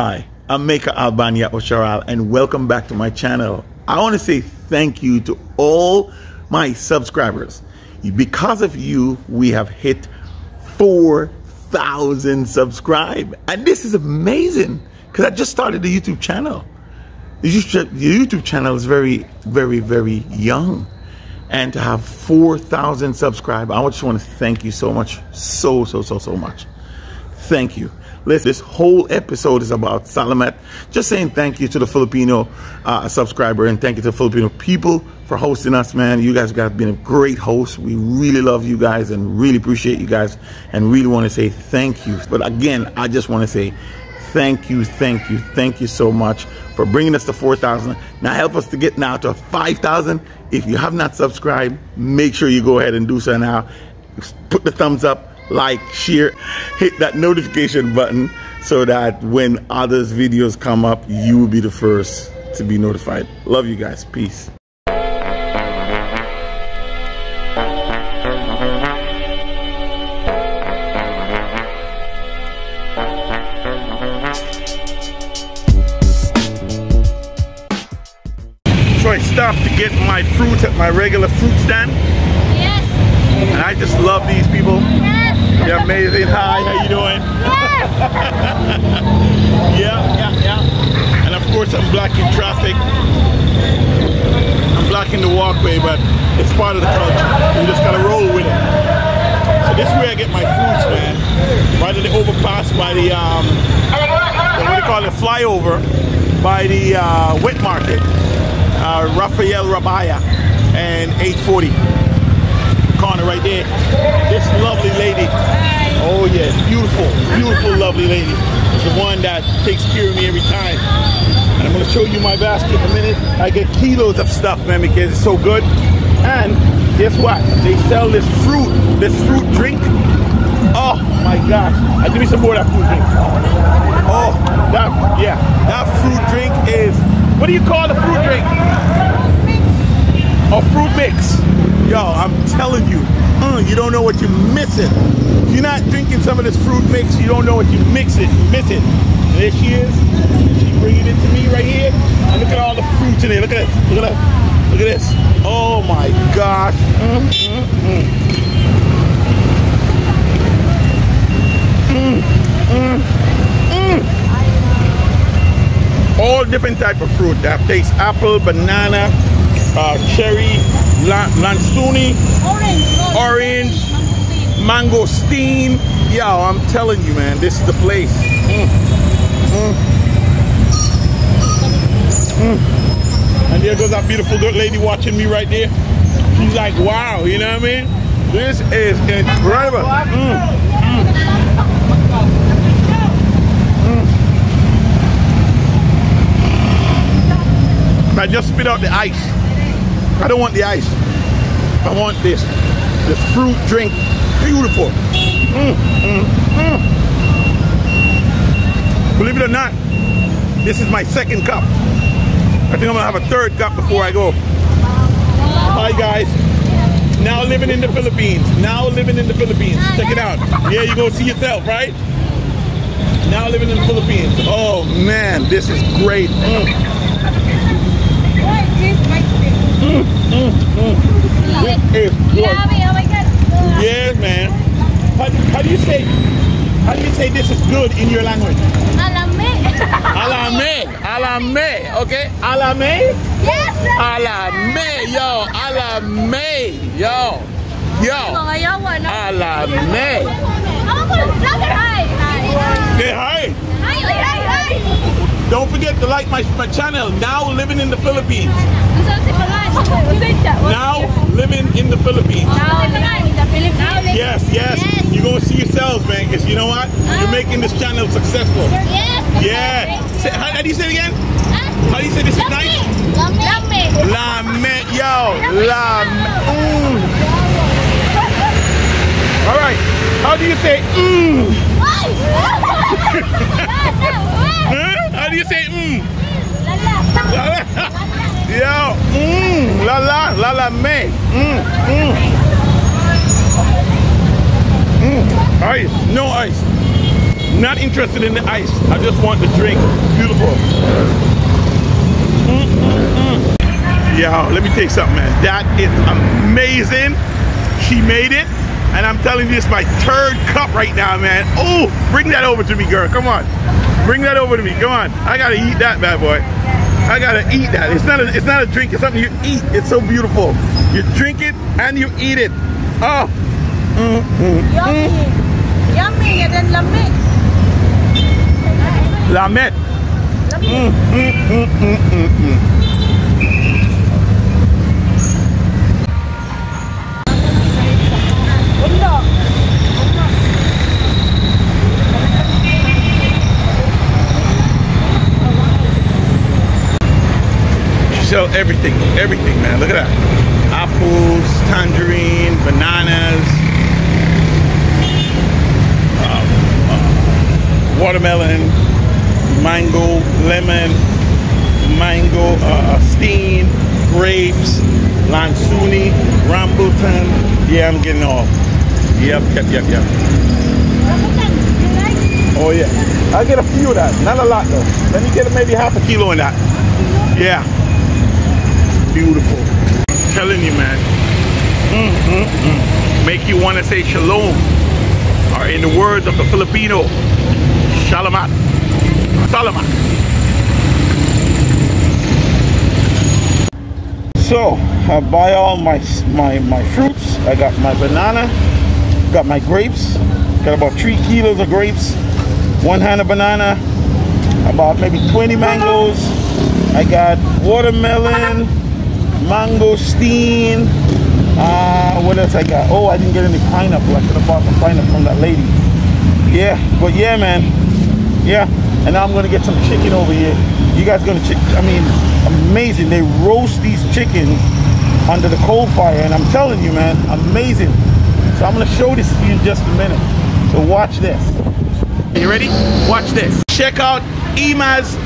Hi, I'm Maker Albania Osharal and welcome back to my channel. I want to say thank you to all my subscribers. Because of you, we have hit 4,000 subscribed. And this is amazing because I just started the YouTube channel. The YouTube channel is very young. And to have 4,000 subscribed, I just want to thank you so much. So much. Thank you. This whole episode is about Salamat. Just saying thank you to the Filipino subscriber and thank you to the Filipino people for hosting us, man. You guys have been a great host. We really love you guys and really appreciate you guys and really want to say thank you. But again, I just want to say thank you so much for bringing us to 4,000. Now help us to get now to 5,000. If you have not subscribed, make sure you go ahead and do so now. Put the thumbs up, like, share, hit that notification button so that when others videos come up, you will be the first to be notified. Love you guys. Peace. So I stopped to get my fruits at my regular fruit stand. Yes. And I just love these people. Yes. They're amazing. Hi, how you doing? Yes. Yeah. And of course I'm blocking traffic. I'm blocking the walkway, but it's part of the culture. You just gotta roll with it. So this is where I get my fruits, man. Right at the overpass by the what do you call it, flyover by the wet market. Rafael Rabaya and 840 corner right there. This lovely lady, oh yeah, beautiful lovely lady, is the one that takes care of me every time. And I'm going to show you my basket in a minute. I get kilos of stuff, man, because it's so good. And guess what, they sell this fruit drink. Oh my gosh, give me some more of that fruit drink. Oh, that fruit drink is, what do you call the fruit drink? A fruit mix. Yo, I'm telling you, you don't know what you're missing. If you're not drinking some of this fruit mix, you don't know what you're missing. And there she is. She's bringing it to me right here. And look at all the fruits in there. Look at this. Look at this. Oh my gosh. All different type of fruit. That takes apple, banana, cherry, lansuni, orange, mangosteen. Yo, I'm telling you, man, this is the place. And there goes that beautiful good lady watching me right there. She's like, wow, you know what I mean? This is incredible. I just spit out the ice. I don't want the ice. I want this fruit drink. Beautiful. Believe it or not, this is my second cup. I think I'm gonna have a third cup before I go. Hi guys. Now living in the Philippines. Check it out. Yeah, you go see yourself, right? Now living in the Philippines. Oh man, this is great. This is good. Yes, man. How do you say this is good in your language? Alame, okay? Alame? Yes. Alame, yo. Alame, yo. Alame. Say hi. Don't forget to like my channel, Now Living in the Philippines. Now Living in the Philippines. Yes. You're going to see yourselves, man, because you know what? You're making this channel successful. Yes. Yeah. How do you say it again? How do you say this is nice? Lame. Yo. Lame. All right. How do you say How do you say Yo, la me. Ice, no ice. Not interested in the ice. I just want the drink. Beautiful. Yo, let me tell you something, man. That is amazing. She made it. And I'm telling you, it's my third cup right now, man. Oh, bring that over to me, girl. Come on. Bring that over to me. Come on. I gotta eat that bad boy. I gotta eat that. It's not a drink, it's something you eat. It's so beautiful. You drink it and you eat it. Oh. Yummy. Yummy and then lamit. Lamet. Sell everything, man. Look at that. Apples, tangerine, bananas, watermelon, mango, lemon, mango, steen, grapes, lansuni, rambutan. Yeah, I'm getting all. Yep. Oh yeah, I'll get a few of that. Not a lot though. Let me get maybe half a kilo in that. Yeah. Beautiful. I'm telling you, man. Make you want to say shalom. Or in the words of the Filipino, shalamat. Salamat. So I buy all my fruits. I got my banana, got my grapes, got about 3 kilos of grapes, 1 hand of banana, about maybe 20 mangoes. I got watermelon, mangosteen. What else I got? Oh, I didn't get any pineapple. I could have bought some pineapple from that lady. Yeah, but yeah, man. Yeah, and now I'm gonna get some chicken over here. You guys gonna I mean, amazing. They roast these chickens under the coal fire, and I'm telling you, man, amazing. So I'm gonna show this to you in just a minute. So watch this. You ready? Watch this. Check out Ima's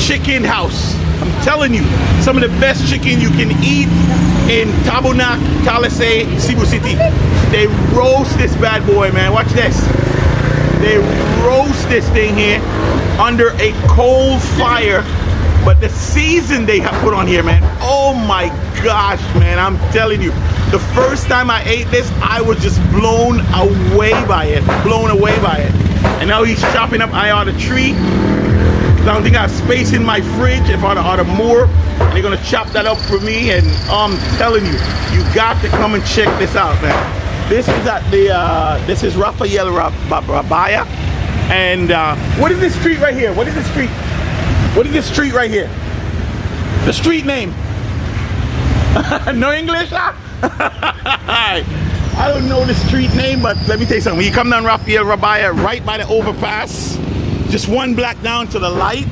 Chicken House. I'm telling you, some of the best chicken you can eat in Tabonac, Talisay, Cebu City. They roast this bad boy, man. Watch this. They roast this thing here under a coal fire. But the season they have put on here, man, oh my gosh, man, I'm telling you. The first time I ate this, I was just blown away by it. Blown away by it. And now he's chopping up I ought a tree. I don't think I have space in my fridge if I ought more. And they're gonna chop that up for me. And I'm telling you, you got to come and check this out, man. This is at the this is Rafael Rabaya. And what is this street right here? What is this street? What is this street right here? The street name? No English? I don't know the street name, but let me tell you something. When you come down Rafael Rabaya, right by the overpass, just one block down to the light,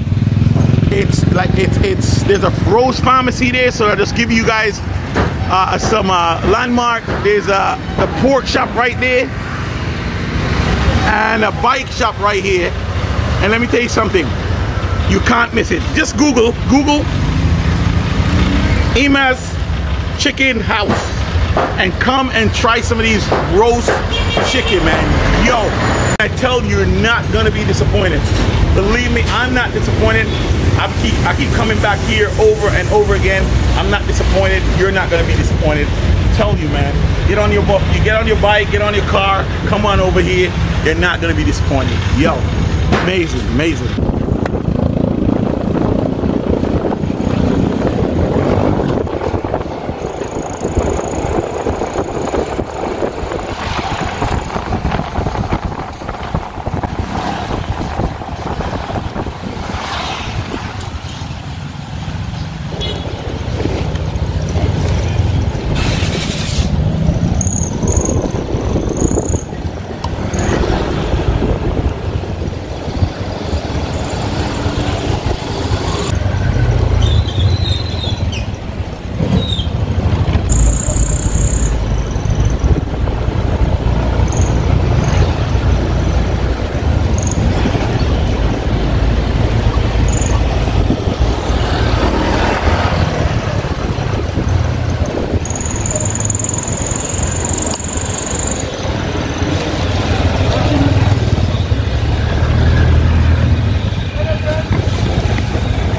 it's like there's a Rose Pharmacy there, so I'll just give you guys some landmark. There's the pork shop right there and a bike shop right here. And let me tell you something, you can't miss it. Just Google Ima's Chicken House and come and try some of these roast chicken, man. Yo, I tell you, you're not gonna be disappointed. Believe me, I'm not disappointed. I keep coming back here over and over again. I'm not disappointed. You're not gonna be disappointed. I'm telling you, man. Get on your bike, get on your car, come on over here. You're not gonna be disappointed. Yo, amazing, amazing.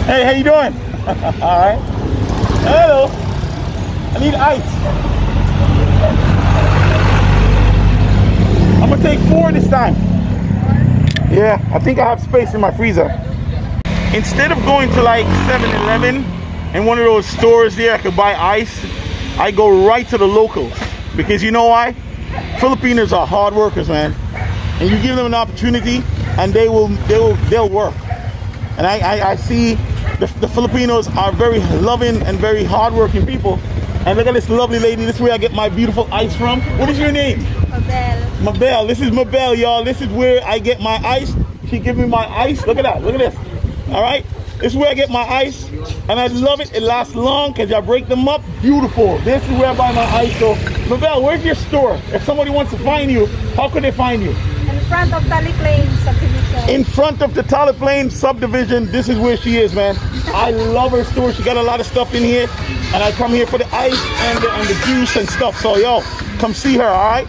Hey, how you doing? All right. Hello. I need ice. I'm gonna take 4 this time. Yeah, I think I have space in my freezer. Instead of going to like 7-Eleven and one of those stores there I could buy ice, I go right to the locals. Because you know why? Filipinos are hard workers, man. And you give them an opportunity and they'll work. And I see the Filipinos are very loving and very hardworking people. And look at this lovely lady. This is where I get my beautiful ice from. What is your name? Mabel. Mabel. This is Mabel, y'all. This is where I get my ice. She give me my ice. Look at that. Look at this. All right. This is where I get my ice. And I love it. It lasts long because I break them up. Beautiful. This is where I buy my ice. So, Mabel, where's your store? If somebody wants to find you, how could they find you? In front of Tally Plain subdivision. In front of the Tally Plain subdivision. This is where she is, man. I love her store. She got a lot of stuff in here. And I come here for the ice and the juice and stuff. So, yo, come see her, all right?